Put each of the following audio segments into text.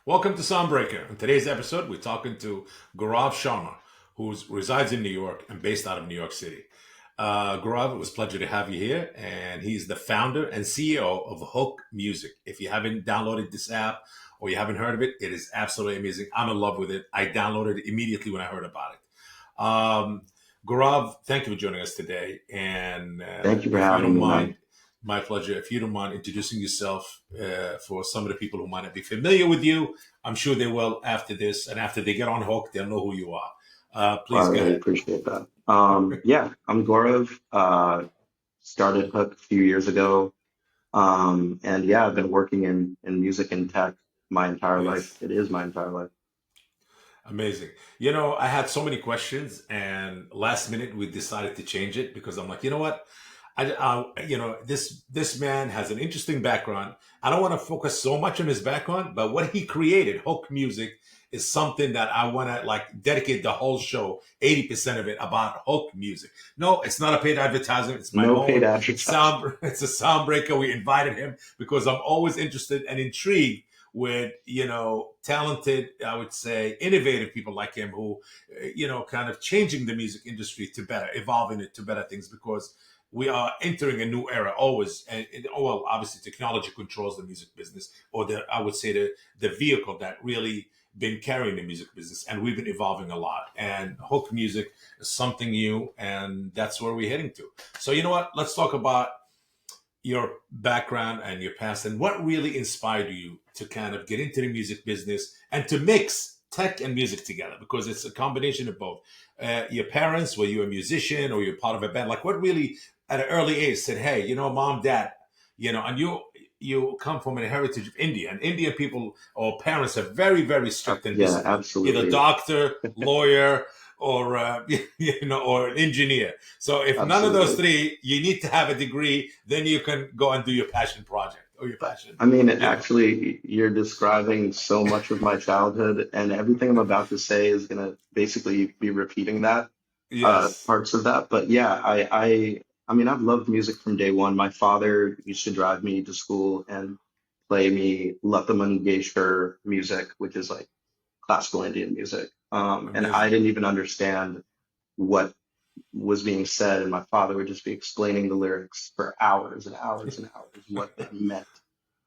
Welcome to Soundbreaker. In today's episode, we're talking to Gaurav Sharma, who resides in New York and based out of New York City. Gaurav, it was a pleasure to have you here. And he's the founder and CEO of Hook Music. If you haven't downloaded this app or you haven't heard of it, it is absolutely amazing. I'm in love with it. I downloaded it immediately when I heard about it. Gaurav, thank you for joining us today. And Thank you for if you having don't me, man. mind, my pleasure. If you don't mind introducing yourself for some of the people who might not be familiar with you, I'm sure they will after this. And after they get on Hook, they'll know who you are. Well, Please I go really ahead. appreciate that. Yeah, I'm Gaurav. Started Hook a few years ago. And yeah, I've been working in music and tech my entire life. Yes. It is my entire life. Amazing. I had so many questions, and last minute we decided to change it because I'm like, you know what? This man has an interesting background. I don't want to focus so much on his background, but what he created, Hook Music, is something that I want to like dedicate the whole show, 80% of it about Hook Music. No, it's not a paid advertisement. It's my No paid own advertising. sound. It's a sound breaker. We invited him because I'm always interested and intrigued with talented, I would say innovative people like him who kind of changing the music industry to better, evolving it to better things, because we are entering a new era always. And obviously technology controls the music business, or I would say the vehicle that really been carrying the music business, and we've been evolving a lot, and Hook Music is something new, and that's where we're heading to. So you know what, let's talk about your background and your past and what really inspired you to kind of get into the music business and to mix tech and music together, because it's a combination of both. Your parents, were you a musician or you're part of a band? Like what really at an early age said, hey, mom, dad, and you come from a heritage of India, and Indian people or parents are very, very strict and Yeah, disciplined, either absolutely. doctor, lawyer, or or an engineer. So if none of those Absolutely. three, you need to have a degree. Then you can go and do your passion project or your passion. I mean, You know. actually, you're describing so much of my childhood, and everything I'm about to say is gonna basically be repeating that, Yes. parts of that. But yeah, I mean, I've loved music from day one. My father used to drive me to school and play me Lata Mangeshkar music, which is like classical Indian music. And I Amazing. didn't even understand what was being said, and my father would just be explaining the lyrics for hours and hours and hours, what they meant.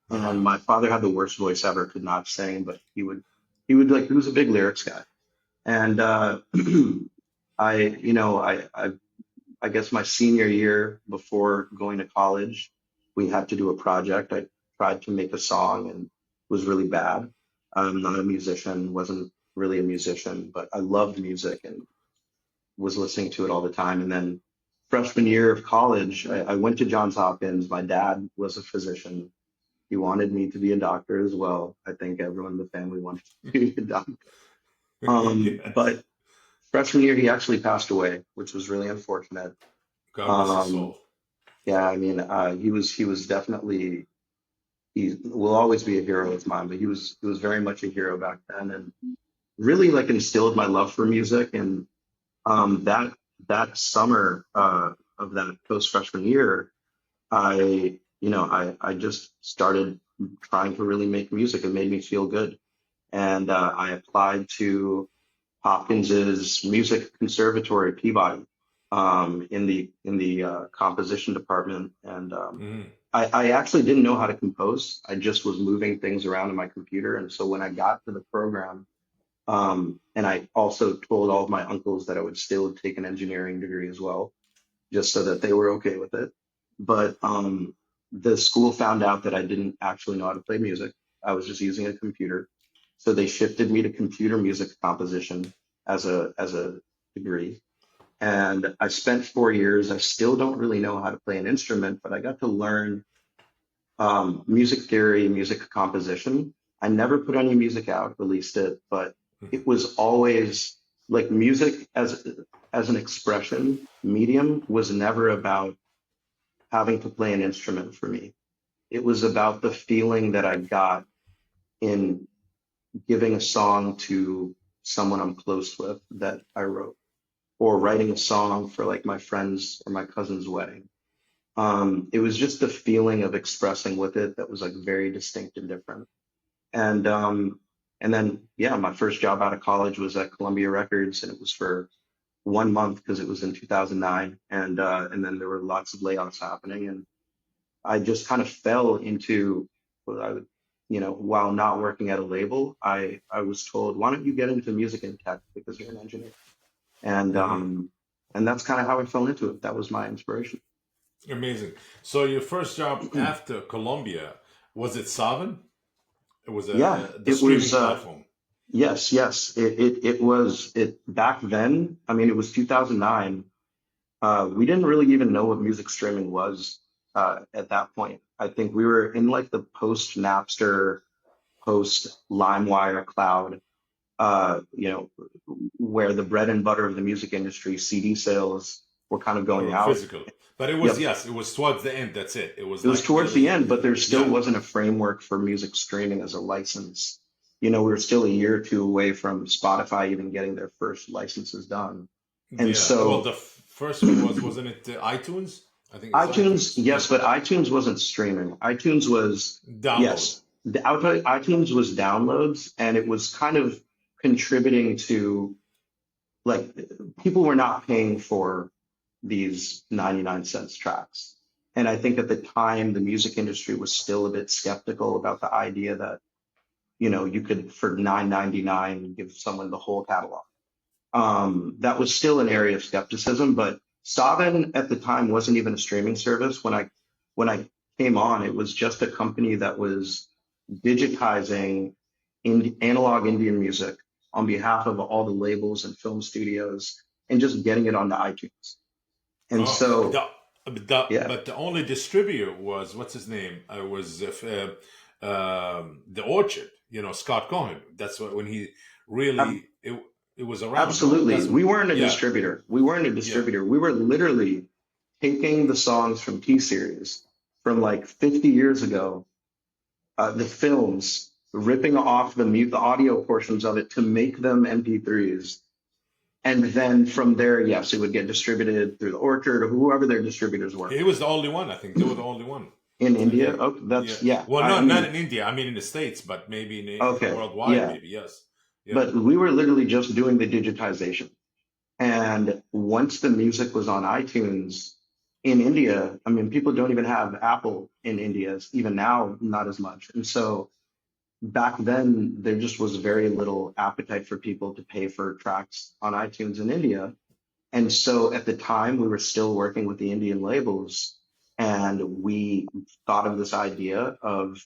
And Uh-huh. my father had the worst voice ever, could not sing, but he would like he was a big lyrics guy. And I guess my senior year before going to college, we had to do a project. I tried to make a song and was really bad. I'm not a musician, wasn't really a musician, but I loved music and was listening to it all the time. And then freshman year of college, I went to Johns Hopkins. My dad was a physician. He wanted me to be a doctor as well. I think everyone in the family wanted to be a doctor. Yes. But freshman year, he actually passed away, which was really unfortunate. God rest his Um, soul. yeah, I mean, he was definitely he will always be a hero of mine, but he was very much a hero back then, and really like instilled my love for music. And that summer of that post freshman year, I just started trying to really make music. It made me feel good, and I applied to Hopkins's Music Conservatory, Peabody, in the composition department. And Mhm. I actually didn't know how to compose. I just was moving things around in my computer. And so when I got to the program, and I also told all of my uncles that I would still take an engineering degree as well, just so that they were okay with it. But the school found out that I didn't actually know how to play music. I was just using a computer. So they shifted me to computer music composition as a degree. And I spent 4 years. I still don't really know how to play an instrument, but I got to learn music theory, music composition. I never put any music out, released it, but it was always like music as an expression medium was never about having to play an instrument for me. It was about the feeling that I got in giving a song to someone I'm close with that I wrote, or Uh-huh. writing a song for like my friend's or my cousin's wedding. It was just the feeling of expressing with it that was like very distinct and different. And And then, yeah, my first job out of college was at Columbia Records, and it was for 1 month because it was in 2009, and then there were lots of layoffs happening, and I just kind of fell into what I would, while not working at a label, I was told, why don't you get into music and tech because you're an engineer, and Hmm. um, and that's kind of how I fell into it. That was my inspiration. Amazing. So your first job after Colombia, was it Savin? It was Yeah, the it was. streaming platform. Yes, yes. It was it back then. I mean, it was 2009. We didn't really even know what music streaming was at that point. I think we were in like the post Napster, post LimeWire cloud, where the bread and butter of the music industry, CD sales were kind of going out. Physical. But it was, Yep. yes, it was towards the end. That's it. It was It was like towards the nearly, end, but there still yeah, wasn't a framework for music streaming as a license. We were still a year or two away from Spotify even getting their first licenses done. And yeah. Well, so the first one was, wasn't it iTunes? I think it's iTunes, iTunes. Yeah, yes, but iTunes wasn't streaming. iTunes was, download. yes, iTunes was downloads, and it was kind of contributing to, like, people were not paying for these 99 cents tracks. And I think at the time, the music industry was still a bit skeptical about the idea that, you could, for 9.99, give someone the whole catalog. That was still an area of skepticism, but Savin at the time wasn't even a streaming service. When I came on, it was just a company that was digitizing analog Indian music on behalf of all the labels and film studios and just getting it onto iTunes. And Oh, so, yeah, but the only distributor was, what's his name? Was the Orchard. You know, Scott Cohen. That's what, when he really, it was around. No, absolutely. that's We weren't a yeah, distributor. We weren't a yeah. distributor. We were literally taking the songs from T Series from like 50 years ago, the films, ripping off the audio portions of it to make them MP3s. And then from there, yes, it would get distributed through the Orchard or whoever their distributors were. He was the only one. I think they were the only one. In I India, think. oh, Yeah. that's, yeah. Well, I not mean, in India. I mean, in the States, but maybe okay, worldwide. yeah. Maybe yes. Yeah. But we were literally just doing the digitization. And once the music was on iTunes in India, I mean, people don't even have Apple in India, even now, not as much. And so back then, there just was very little appetite for people to pay for tracks on iTunes in India. And so at the time, we were still working with the Indian labels, and we thought of this idea of,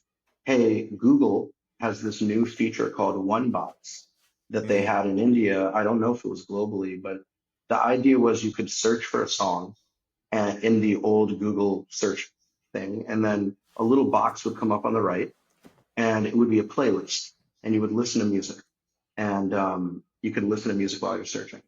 hey, Google has this new feature called One Box that they Hmm. had in India. I don't know if it was globally, but the idea was you could search for a song and in the old Google search thing, and then a little box would come up on the right, and it would be a playlist, and you would listen to music, and you could listen to music while you're searching.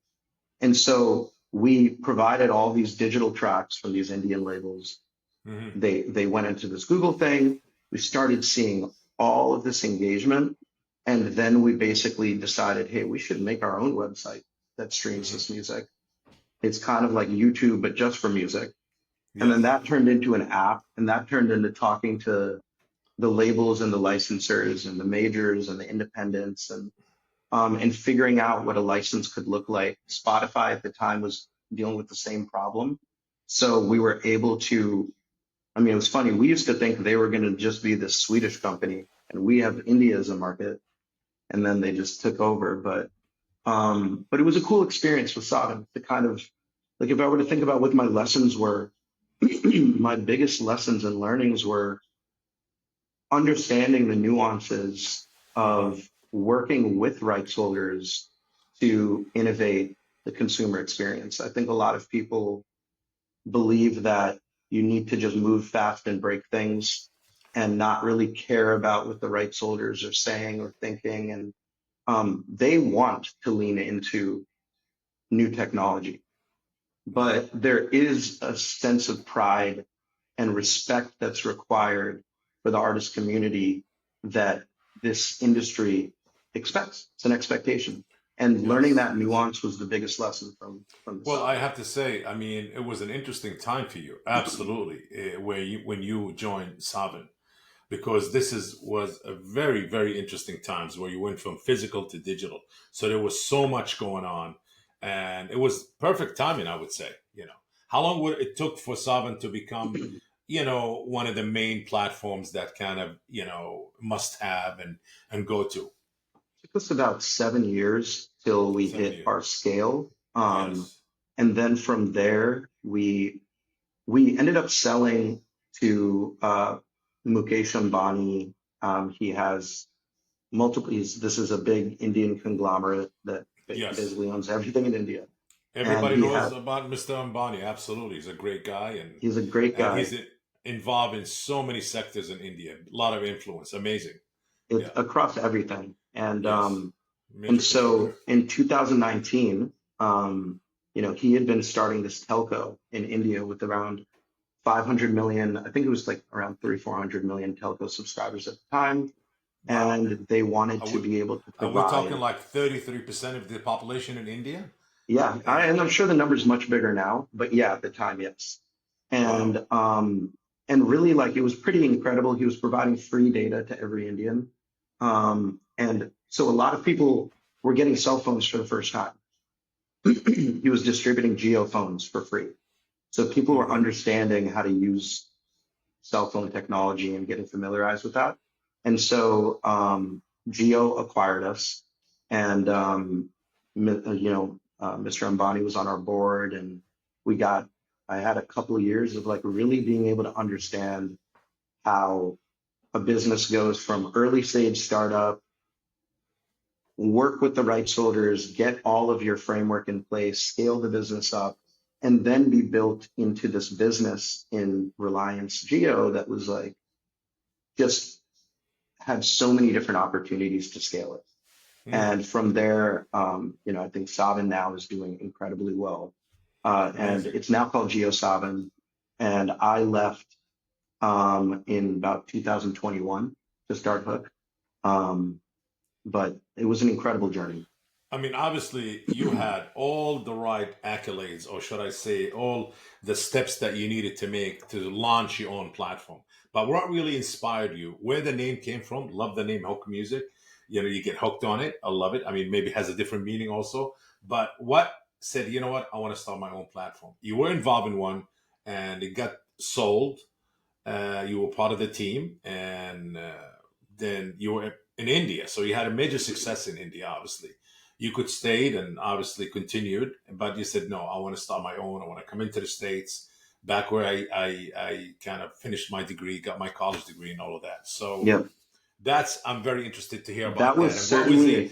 And so we provided all these digital tracks from these Indian labels. Hmm. They went into this Google thing. We started seeing all of this engagement. And then we basically decided, hey, we should make our own website that streams Hmm. this music. It's kind of like YouTube, but just for music. And then Yes. that turned into an app, and that turned into talking to the labels and the licensors and the majors and the independents, and figuring out what a license could look like. Spotify at the time was dealing with the same problem. So we were able to, I mean, it was funny. We used to think they were going to just be this Swedish company and we have India as a market, and then they just took over. But it was a cool experience with Sodom to kind of, like, if I were to think about what my lessons were, my biggest lessons and learnings were understanding the nuances Hmm. of working with rights holders to innovate the consumer experience. I think a lot of people believe that you need to just move fast and break things and not really care about what the rights holders are saying or thinking. And they want to lean into new technology, Hmm. but there is a sense of pride and respect that's required for the artist community that this industry expects. It's an expectation. And learning Yes. that Yes. nuance was the biggest lesson from the Well, I saga. have to say, I mean, it was an interesting time for you. Absolutely, where you when you joined Savin. because this is was a very very interesting times where you went from physical to digital. So there was so much going on, and it was perfect timing, I would say. How long would it took for Savan to become, one of the main platforms that kind of must have and go to? Took us about 7 years till we Seven hit years. our scale. Yes. And then from there, we ended up selling to Mukesh Ambani. He has multiple. This is a big Indian conglomerate that Yes. basically owns everything in India, and Everybody knows about Mr. Ambani. Absolutely, he's a great guy, and he's a great and guy. he's involved in so many sectors in India. A lot of influence. Amazing. It's Yeah. across everything, Yes. and Major so contributor. in 2019, he had been starting this telco in India with around 500 million. I think it was like around 400 million telco subscribers at the time, Wow. and they wanted Are to we be able to are we talking provide. like 33% of the population in India? Yeah, Yeah. and I'm sure the number's much bigger now, but yeah, at the time, yes. Wow. And really, like, it was pretty incredible. He was providing free data to every Indian. And so a lot of people were getting cell phones for the first time. He was distributing geo phones for free. So people were Hmm. understanding how to use cell phone technology and getting familiarized with that. And so Geo acquired us, and Mr. Ambani was on our board, and we got. I had a couple of years of like really being able to understand how a business goes from early stage startup, work with the rights holders, get all of your framework in place, scale the business up, and then be built into this business in Reliance Geo that was like just had so many different opportunities to scale it. Hmm. And from there, I think Savin now is doing incredibly well. And Amazing. it's now called GeoSavin. And I left in about 2021 to start Hook. Um, but it was an incredible journey. I mean, obviously, you had all the right accolades, or should I say, all the steps that you needed to make to launch your own platform. But what really inspired you? Where the name came from? Love the name Hook Music. You get hooked on it. I love it. I mean, maybe it has a different meaning also. But what said, you know what? I want to start my own platform. You were involved in one, and it got sold. You were part of the team, and then you were in India, so you had a major success in India. Obviously, you could stayed and obviously continued, but you said no. I want to start my own. I want to come into the states, back where I kind of finished my degree, got my college degree, and all of that. So Yeah, that's I'm very interested to hear that about that. was And certainly,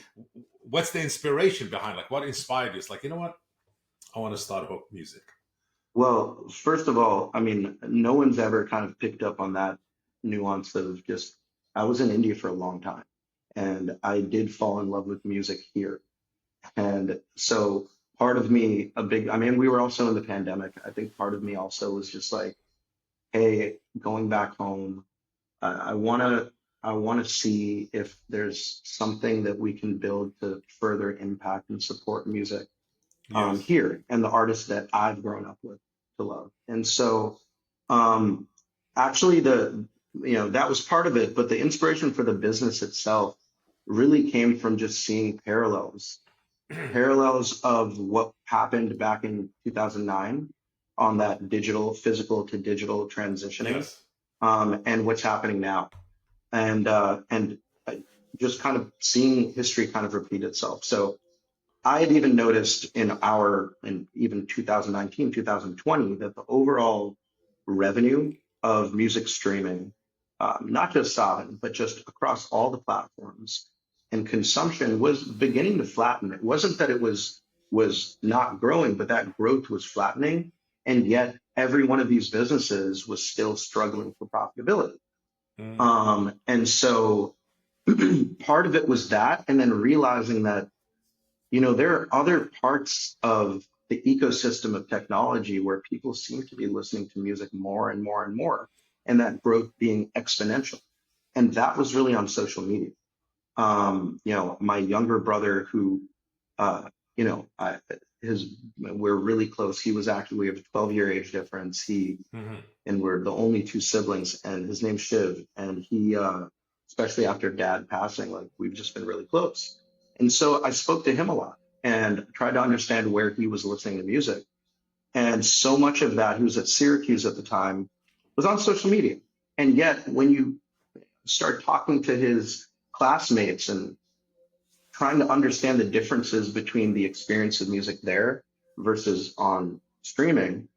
what's the inspiration behind? Like, what inspired you? It's like, you know what? I want to start Hook Music. well, first of all, I mean, no one's ever kind of picked up on that nuance of just, I was in India for a long time and I did fall in love with music here. And so part of me, I mean, we were also in the pandemic. I think part of me also was just like, hey, going back home, I want to, I want to see if there's something that we can build to further impact and support music Yes. here and the artists that I've grown up with to love. And so, um, actually, that was part of it, but the inspiration for the business itself really came from just seeing parallels of what happened back in 2009 on that digital, physical to digital transitioning, Yes. and what's happening now, and just kind of seeing history kind of repeat itself. So I had even noticed in even 2019, 2020, that the overall revenue of music streaming, not just Saavn, but just across all the platforms and consumption was beginning to flatten. It wasn't that it was not growing, but that growth was flattening. And yet every one of these businesses was still struggling for profitability. Mm. And so part of it was that, and then realizing that there are other parts of the ecosystem of technology where people seem to be listening to music more and more and more, and that growth being exponential. And that was really on social media. My younger brother, who, uh, you know, I, we're really close. He was actually, we have a 12-year age difference. Hmm. And we're the only two siblings, and his name's Shiv. And he, especially after dad passing, like we've just been really close. And so I spoke to him a lot and tried to understand where he was listening to music. And so much of that, he was at Syracuse at the time, was on social media. And yet, when you start talking to his classmates and trying to understand the differences between the experience of music there versus on streaming.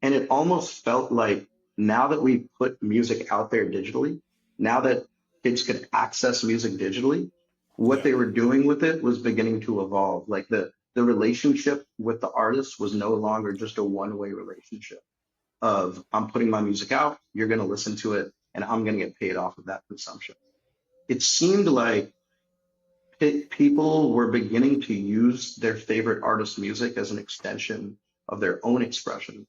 And it almost felt like now that we put music out there digitally, now that kids could access music digitally, what Yeah. they were doing with it was beginning to evolve. Like the relationship with the artist was no longer just a one-way relationship of I'm putting my music out, you're going to listen to it, and I'm going to get paid off of that consumption. It seemed like people were beginning to use their favorite artist's music as an extension of their own expression.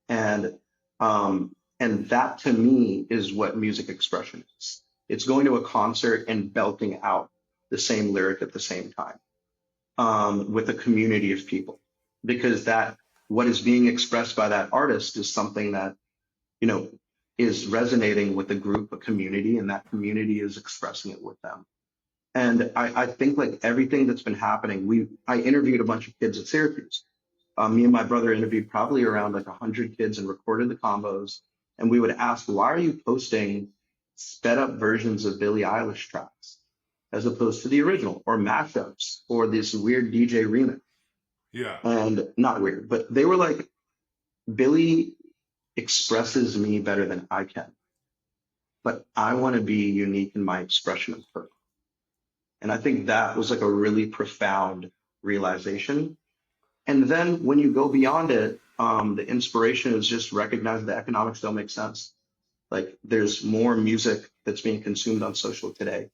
And and that to me is what music expression is. It's going to a concert and belting out the same lyric at the same time with a community of people, because that what is being expressed by that artist is something that you know is resonating with a group, a community, and that community is expressing it with them. And I think like everything that's been happening, I interviewed a bunch of kids at Syracuse. Me and my brother interviewed probably around like 100 kids and recorded the combos. And we would ask, why are you posting sped up versions of Billie Eilish tracks as opposed to the original, or mashups, or this weird DJ remix? Yeah. And not weird, but they were like, Billie expresses me better than I can, but I want to be unique in my expression of her. And I think that was like a really profound realization. And then when you go beyond it, the inspiration is just recognizing the economics don't make sense. Like there's more music that's being consumed on social today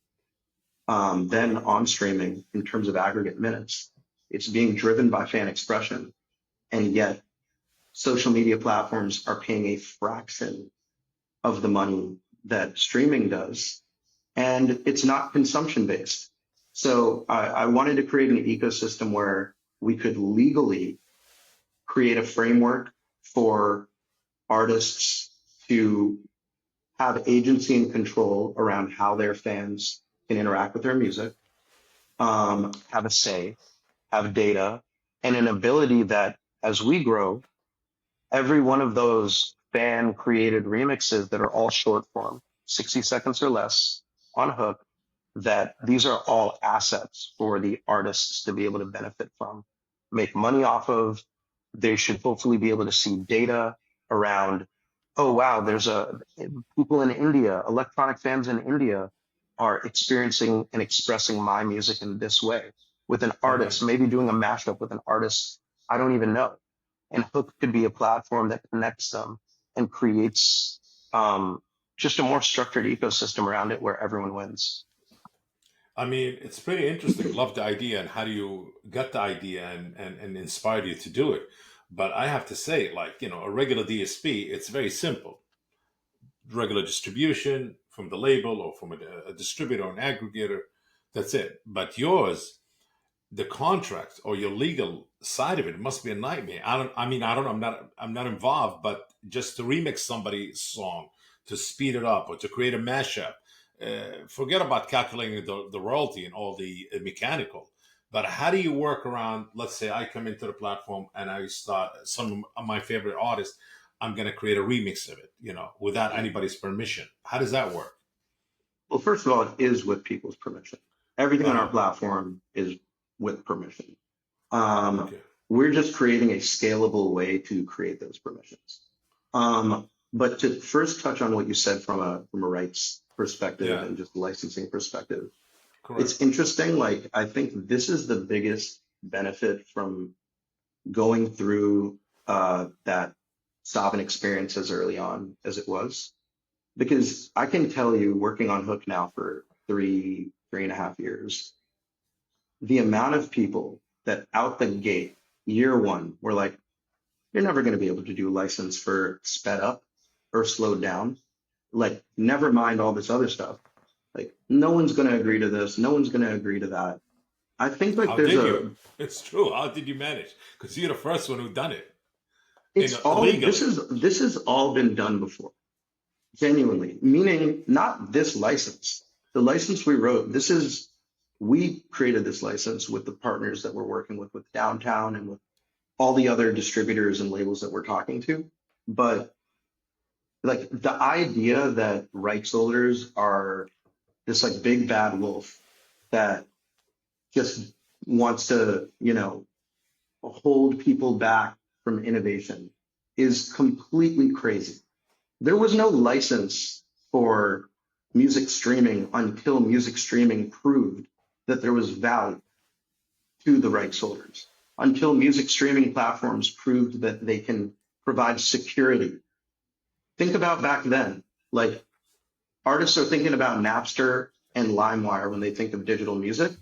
than on streaming in terms of aggregate minutes. It's being driven by fan expression. And yet social media platforms are paying a fraction of the money that streaming does, and it's not consumption based. So I wanted to create an ecosystem where we could legally create a framework for artists to have agency and control around how their fans can interact with their music, have a say, have data, and an ability that as we grow, every one of those fan created remixes that are all short form, 60 seconds or less on Hook, that these are all assets for the artists to be able to benefit from, make money off of. They should hopefully be able to see data around, oh, wow, there's people in India, electronic fans in India are experiencing and expressing my music in this way with an Hmm. artist, maybe doing a mashup with an artist I don't even know. And Hook could be a platform that connects them and creates just a more structured ecosystem around it where everyone wins. I mean, it's pretty interesting. Love the idea and how do you get the idea and inspired you to do it. But I have to say, like, a regular DSP, it's very simple. Regular distribution from the label or from a distributor or an aggregator. That's it. But yours, the contract or your legal side of it must be a nightmare. I don't know. I'm not involved, but just to remix somebody's song, to speed it up or to create a mashup, forget about calculating the royalty and all the mechanical. But how do you work around? Let's say I come into the platform and I start some of my favorite artists. I'm going to create a remix of it, without anybody's permission. How does that work? Well, first of all, it is with people's permission. Everything Uh on our huh. platform is with permission. Um, Okay. we're just creating a scalable way to create those permissions. But to first touch on what you said from a rights perspective Yeah. and just licensing perspective, it's Correct. interesting. Like I think this is the biggest benefit from going through that Sovereign experience as early on as it was, because I can tell you, working on Hook now for 3.5 years, the amount of people that out the gate, year one, were like, you're never going to be able to do license for sped up or slowed down. Like, never mind all this other stuff. Like, no one's going to agree to this. No one's going to agree to that. I think like How there's did you? a It's true. How did you manage? Because you're the first one who done it it's all illegally. this has all been done before. Genuinely, meaning not this license. The license we wrote, we created this license with the partners that we're working with Downtown and with all the other distributors and labels that we're talking to. But like the idea that rights holders are this like big bad wolf that just wants to, hold people back from innovation is completely crazy. There was no license for music streaming until music streaming proved that there was value to the rights holders, until music streaming platforms proved that they can provide security. Think about back then, like artists are thinking about Napster and LimeWire when they think of digital music.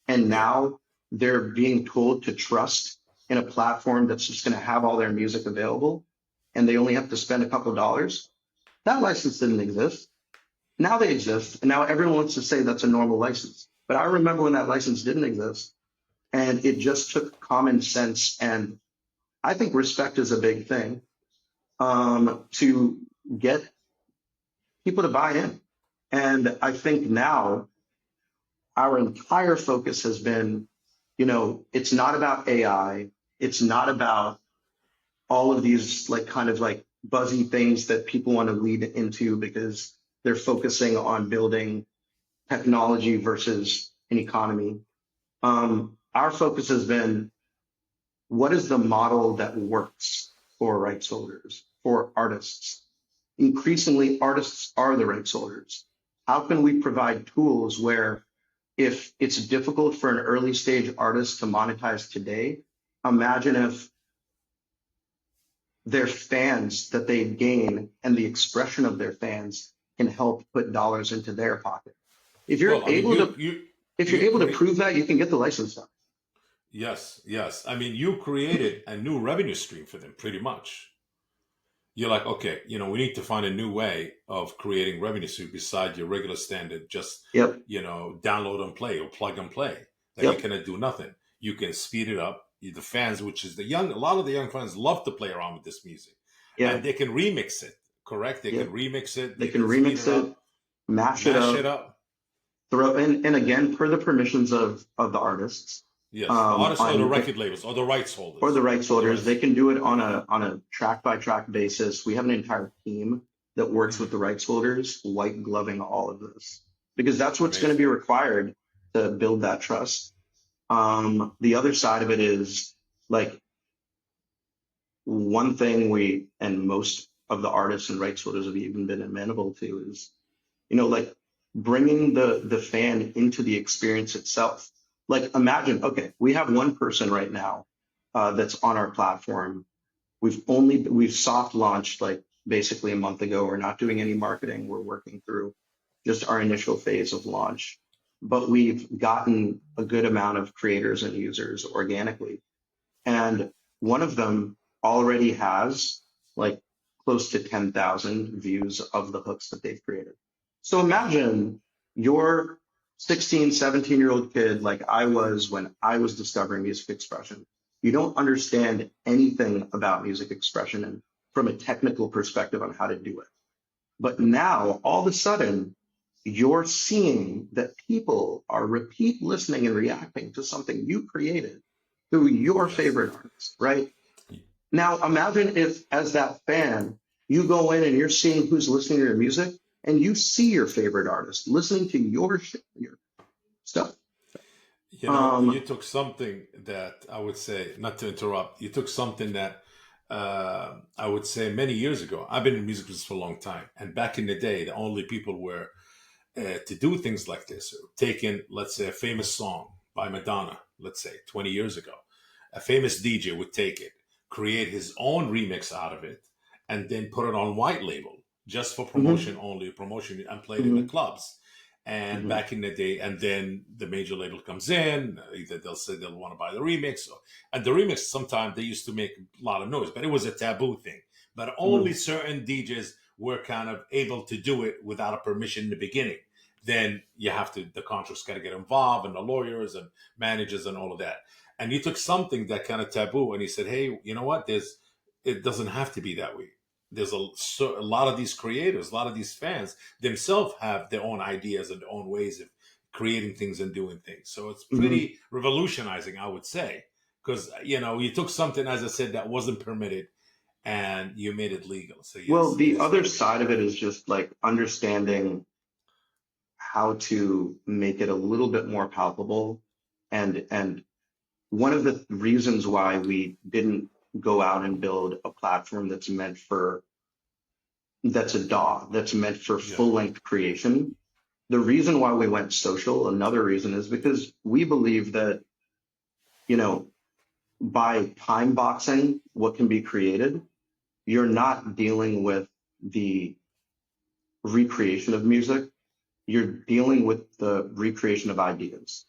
And Yeah. now they're being told to trust in a platform that's just going to have all their music available and they only have to spend a couple of dollars. That license didn't exist. Now they exist, and now everyone wants to say that's a normal license. But I remember when that license didn't exist, and it just took common sense, and I think respect is a big thing to get people to buy in. And I think now our entire focus has been, it's not about AI, it's not about all of these like kind of like buzzy things that people want to lead into because they're focusing on building technology versus an economy. Our focus has been what is the model that works for rights holders, for artists? Increasingly, artists are the rights holders. How can we provide tools where if it's difficult for an early stage artist to monetize today, imagine if their fans that they gain and the expression of their fans can help put dollars into their pocket. If you're Well, I mean, able to if you're you able to create. prove that, you can get the license done. Yes, yes. I mean, you created a new revenue stream for them, pretty much. You're like, okay, we need to find a new way of creating revenue stream beside your regular standard, just, Yep, download and play or plug and play. That you yep, cannot do nothing. You can speed it up. The fans, which is a lot of the young fans love to play around with this music, yeah, and they can remix it. Correct? They can yep. remix it. They They can can speed remix it it, up, mash it mash it up, up. throw and again per the permissions of the artists, Yes, the artists or the on record labels or the rights or the holders rights or the holders. They rights. can do it on a track by track basis. We have an entire team that works with Mhm. the rights holders, white gloving all of this because that's what's going to be Amazing. required to build that trust. The other side of it is like one thing we and most of the artists and rights holders have even been amenable to is, like bringing the fan into the experience itself. Like imagine, okay, we have one person right now that's on our platform. We've soft launched like basically a month ago. We're not doing any marketing. We're working through just our initial phase of launch, but we've gotten a good amount of creators and users organically. And one of them already has like close to 10,000 views of the hooks that they've created. So Wow. imagine your 16, 17-year-old kid like I was when I was discovering music expression. You don't understand anything about music expression and from a technical perspective on how to do it. But now all of a sudden, you're seeing that people are repeat listening and reacting to something you created through your Yes. favorite artist, right? Now imagine if, as that fan, you go in and you're seeing who's listening to your music and you see your favorite artist listening to your stuff. You Um, took something that I would say, not to interrupt, you took something that I would say many years ago. I've been in music business for a long time. And back in the day, the only people were to do things like this, taking, let's say, a famous song by Madonna, let's say 20 years ago. A famous DJ would take it, create his own remix out of it, and then put it on white label just for mhm, promotion only, promotion and played in the mhm, clubs. And mhm, back in the day, and then the major label comes in, either they'll say they'll want to buy the remix, and the remix sometimes they used to make a lot of noise, but it was a taboo thing. But only mhm, certain DJs were kind of able to do it without a permission in the beginning. then you have to, the contracts got to get involved and the lawyers and managers and all of that. And he took something that kind of taboo and he said, hey, you know what? It doesn't have to be that way. There's a lot of these creators, a lot of these fans themselves have their own ideas and their own ways of creating things and doing things. So it's Hmm. pretty revolutionizing, I would say, because you took something, as I said, that wasn't permitted and you made it legal. So Well, yes, it the is other very good. side of it is just like understanding how to make it a little bit more palpable. And one of the reasons why we didn't go out and build a platform that's a DAW, that's meant for Yeah, full length creation. The reason why we went social, another reason is because we believe that, you know, by time boxing what can be created, you're not dealing with the recreation of music, you're dealing with the recreation of ideas.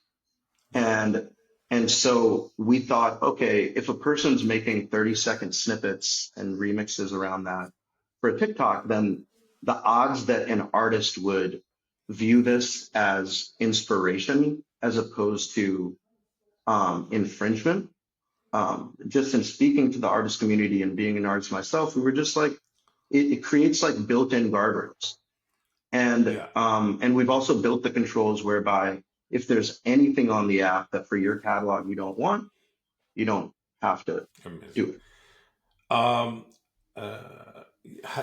yeah, And so we thought, okay, if a person's making 30-second snippets and remixes around that for a TikTok, then the odds that an artist would view this as inspiration as opposed to infringement. Just in speaking to the artist community and being an artist myself, we were just like, it creates like built-in guardrails. yeah. And we've also built the controls whereby if there's anything on the app that for your catalog you don't want, you don't have to Amazing. do it. Um,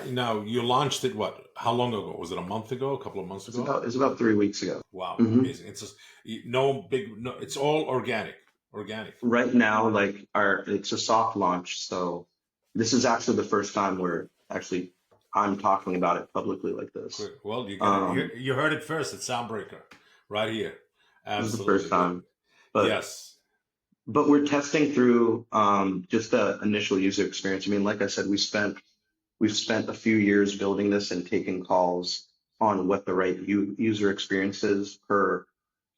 Now you launched it. What? How long ago? Was it a month ago? A couple of months ago? It's about 3 weeks ago. Wow, Hmm. amazing! It's just no big. No, it's all organic. Organic. Right now, like it's a soft launch, so this is actually the first time where actually I'm talking about it publicly like this. Great. Well, you got it. Um, You heard it first at Soundbreaker, right here. this is the first Absolutely. Well, time, but yes. we're testing through just the initial user experience. I mean, like I said, we've spent a few years building this and taking calls on what the right user experience is per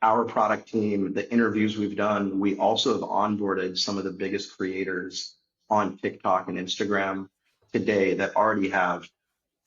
our product team, the interviews we've done. We also have onboarded some of the biggest creators on TikTok and Instagram today that already have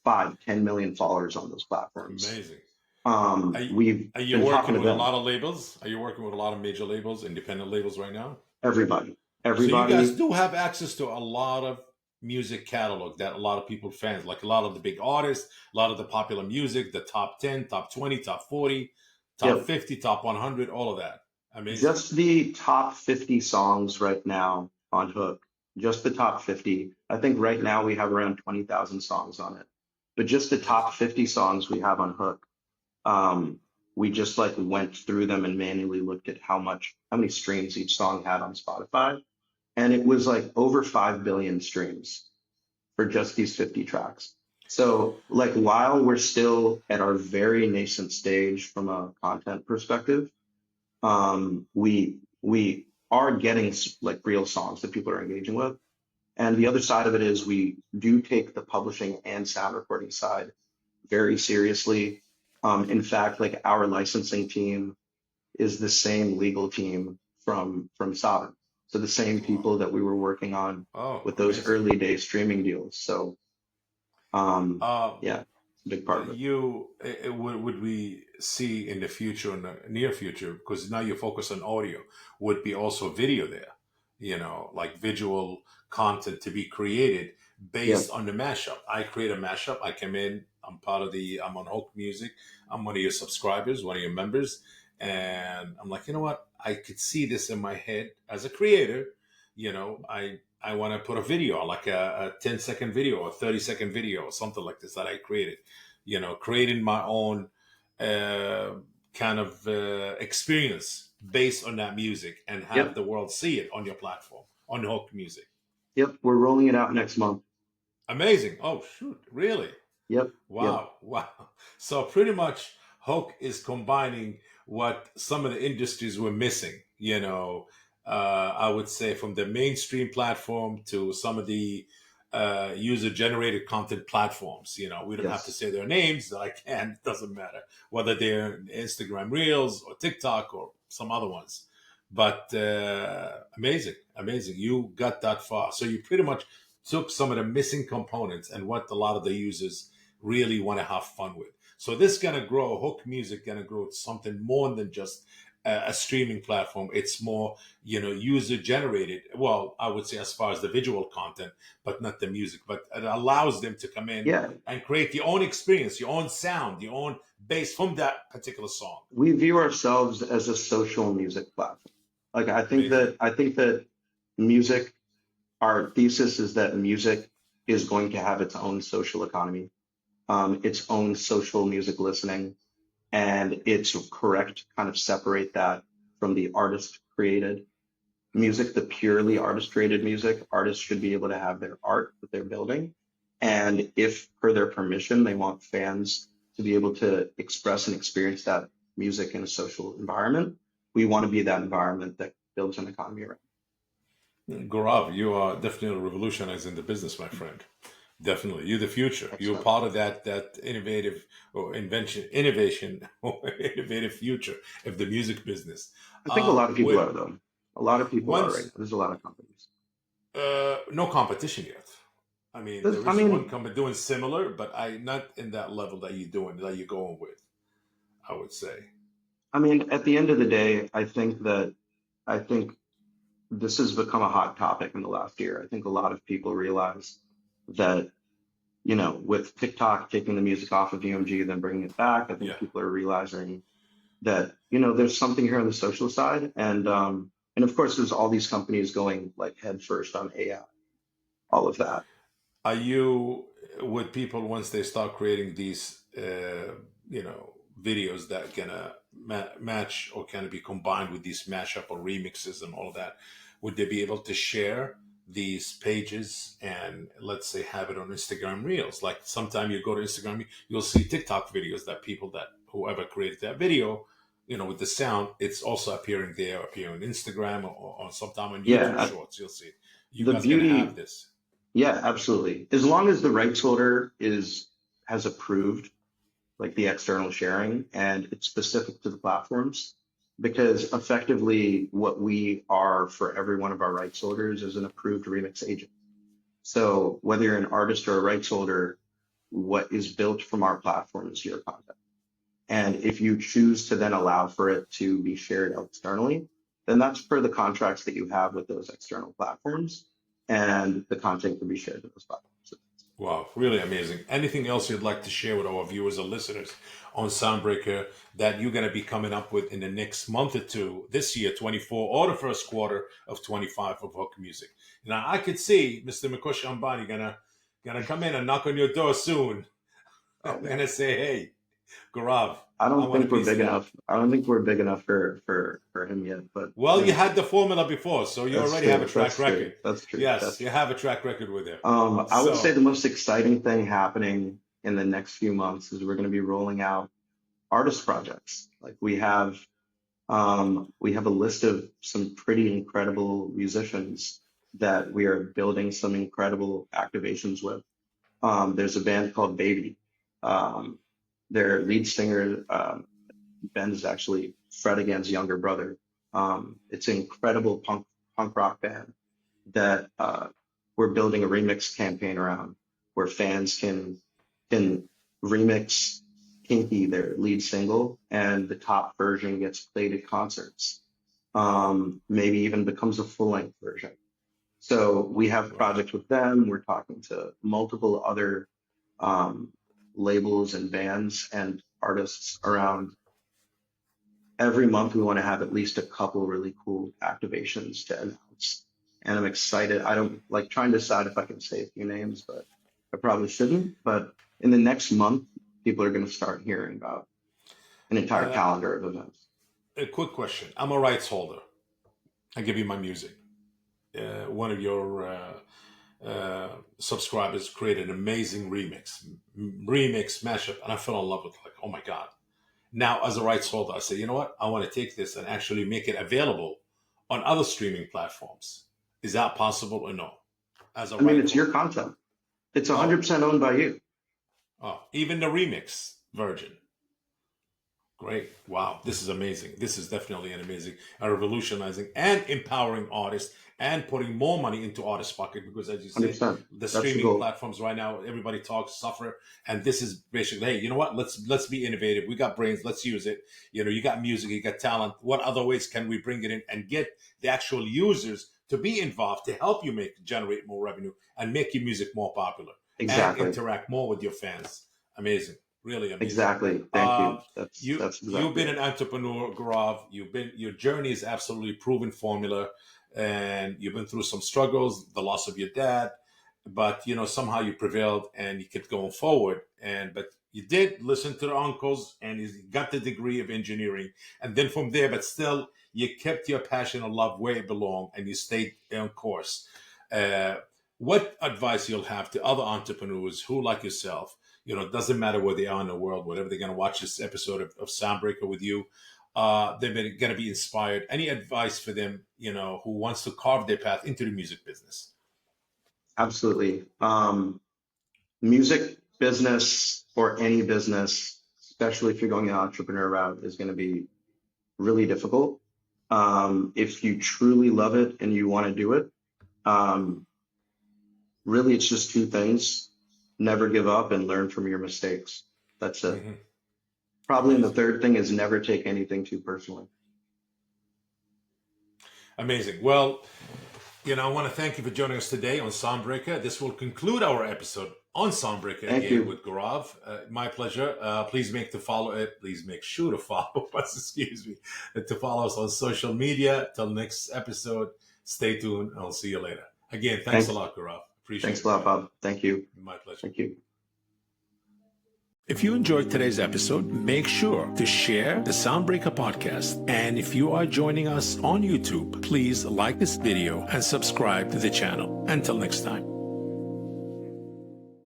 5, 10 million followers on those platforms. Amazing. Are you, We've are you been talking working to with a them, lot of labels? Are you working with a lot of major labels, independent labels right now? everybody, So you guys everybody. do have access to a lot of music catalog that a lot of people fans, like a lot of the big artists, a lot of the popular music, the top 10, top 20, top 40, top Yep. 50, top 100, all of that. Amazing. Just the top 50 songs right now on Hook, just the top 50. I think right now we have around 20,000 songs on it. But just the Amazing. top 50 songs we have on Hook, um, we just like went through them and manually looked at how many streams each song had on Spotify. And it was like over 5 billion streams for just these 50 tracks. So like while we're still at our very nascent stage from a content perspective, we are getting like real songs that people are engaging with. And the other side of it is we do take the publishing and sound recording side very seriously. In fact, like our licensing team is the same legal team from Sovereign. So the same Wow. people that we were working on Oh, with those amazing. early day streaming deals. So Uh, yeah, it's a big part of it. would we see in the future, in the near future, because now you focus on audio, would be also video there, like visual content to be created Yeah. based on the mashup. I create a mashup. I come in, I'm on Hulk Music. I'm one of your subscribers, one of your members. And I'm like, you know what? I could see this in my head as a creator. I want to put a video, like a 10-second video or 30-second video or something like this that I created, creating my own kind of experience based on that music and have Yep. the world see it on your platform, on Hook Music. Yep. We're rolling it out next month. Amazing. Oh, shoot. Really? Yep. Yep. Wow. Wow. So pretty much Hook is combining what some of the industries were missing, I would say from the mainstream platform to some of the user generated content platforms. We don't have to Yes. say their names. I can. It doesn't matter whether they're Instagram Reels or TikTok or some other ones. But amazing, amazing. You got that far. So you pretty much took some of the missing components and what a lot of the users really want to have fun with. So this gonna grow. Hook music gonna grow to something more than just a streaming platform. It's more, user generated. Well, I would say as far as the visual content, but not the music. But it allows them to come in Yeah, and create your own experience, your own sound, your own bass from that particular song. we view ourselves as a social music platform. Like Amazing. I think that music, our thesis is that music is going to have its own social economy, its own social music listening, and it's correct to kind of separate that from the artist created music, the purely artist created music. Artists should be able to have their art that they're building. And if, per their permission, they want fans to be able to express and experience that music in a social environment, we want to be that environment that builds an economy around. Gaurav, you are definitely revolutionizing the business, my friend. Definitely, you're the future. You're Excellent. part of that innovative or innovation or innovative future of the music business. I think a lot of people With are, though. A lot of people are right now. once There's a lot of companies. no competition yet. I mean, there I is one mean, company doing similar, but I not in that level that you're doing that you're going with. I would say, at the end of the day, I think this has become a hot topic in the last year. I think a lot of people realize that, with TikTok taking the music off of UMG, then bringing it back, I think yeah. people are realizing that, there's something here on the social side. And of course, there's all these companies going like head first on AI, all of that. Are you with people once they start creating these, videos that gonna match or can be combined with these mashup or remixes and all of that? Would they be able to share these pages and let's say have it on Instagram Reels? Like sometime you go to Instagram, you'll see TikTok videos that people that whoever created that video, with the sound, it's also appearing there, appearing on Instagram or sometime on Yeah, YouTube Shorts. You'll see. You the guys gonna have beauty, this. yeah, absolutely. As long as the rights holder has approved like the external sharing and it's specific to the platforms, because effectively what we are for every one of our rights holders is an approved remix agent. So whether you're an artist or a rights holder, what is built from our platform is your content. And if you choose to then allow for it to be shared externally, then that's per the contracts that you have with those external platforms, and the content can be shared to those platforms. Wow, really amazing. Anything else you'd like to share with our viewers or listeners on Soundbreaker that you're going to be coming up with in the next month or two, this year, 24, or the first quarter of 25 of Hook Music? Now, I could see Mr. Mukesh Ambani gonna come in and knock on your door soon Oh and man, gonna say, hey, Gaurav, I I don't want a think we're piece of big that. enough. I don't think we're big enough for him yet, but Well, you we'll had see. the formula before, so you That's already have a true. track That's true. record. That's true. Yes, That's you true. have a track record with him. I would say So, the most exciting thing happening in the next few months is we're going to be rolling out artist projects. Like we have a list of some pretty incredible musicians that we are building some incredible activations with. There's a band called Baby. Um, their lead singer, Ben, is actually Fred again's younger brother. It's an incredible punk rock band that we're building a remix campaign around, where fans can remix Kinky, their lead single, and the top version gets played at concerts. Maybe even becomes a full length version. So we have wow. projects with them. We're talking to multiple other um, labels and bands and artists around. Every month we want to have at least a couple really cool activations to announce. And I'm excited. I don't like trying to decide if I can say a few names, but I probably shouldn't. But in the next month, people are going to start hearing about an entire Uh, calendar of events. a quick question. I'm a rights holder. I give you my music. One of your subscribers created an amazing remix mashup, and I fell in love with it. Like, oh my god! Now, as a rights holder, I say, you know what? I want to take this and actually make it available on other streaming platforms. Is that possible or no? As a I mean, right it's your holder. content. It's Oh, 100% owned by you. oh, even the remix version. Great. Wow. This is amazing. This is definitely an amazing, revolutionizing and empowering artists and putting more money into artists' pocket because, as you said, 100%. the That's the streaming goal. platforms right now, everybody talks, suffer. And this is basically, hey, you know what? Let's be innovative. We got brains. Let's use it. You know, you got music, you got talent. What other ways can we bring it in and get the actual users to be involved to help you generate more revenue and make your music more popular and Exactly. interact more with your fans? Amazing. Really amazing. Exactly. Thank Uh, you. That's you that's you've exactly been it. an entrepreneur, Gaurav. Your journey is absolutely proven formula, and you've been through some struggles, the loss of your dad, but somehow you prevailed and you kept going forward. And but you did listen to the uncles, and you got the degree of engineering, and then from there, but still you kept your passion and love where it belonged, and you stayed on course. Uh, what advice you'll have to other entrepreneurs who, like yourself, it doesn't matter where they are in the world, whatever they're going to watch this episode of Soundbreaker with you, they're going to be inspired. Any advice for them, who wants to carve their path into the music business? Absolutely. Music business or any business, especially if you're going the entrepreneur route, is going to be really difficult. If you truly love it and you want to do it, um, really it's just two things. Never give up and learn from your mistakes. That's it. Hmm. Probably, and the Amazing. third thing is never take anything too personally. Amazing. Well, I want to thank you for joining us today on Soundbreaker. This will conclude our episode on Soundbreaker Thank again you. with Gaurav. My pleasure. Please make sure to follow us, excuse me, to follow us on social media. Till next episode, stay tuned. I'll see you later. Again, thanks a Thanks. lot, Gaurav. Appreciate Thanks it, a lot, brother. Bob. Thank you. My pleasure. Thank you. If you enjoyed today's episode, make sure to share the Soundbreaker podcast. And if you are joining us on YouTube, please like this video and subscribe to the channel. Until next time.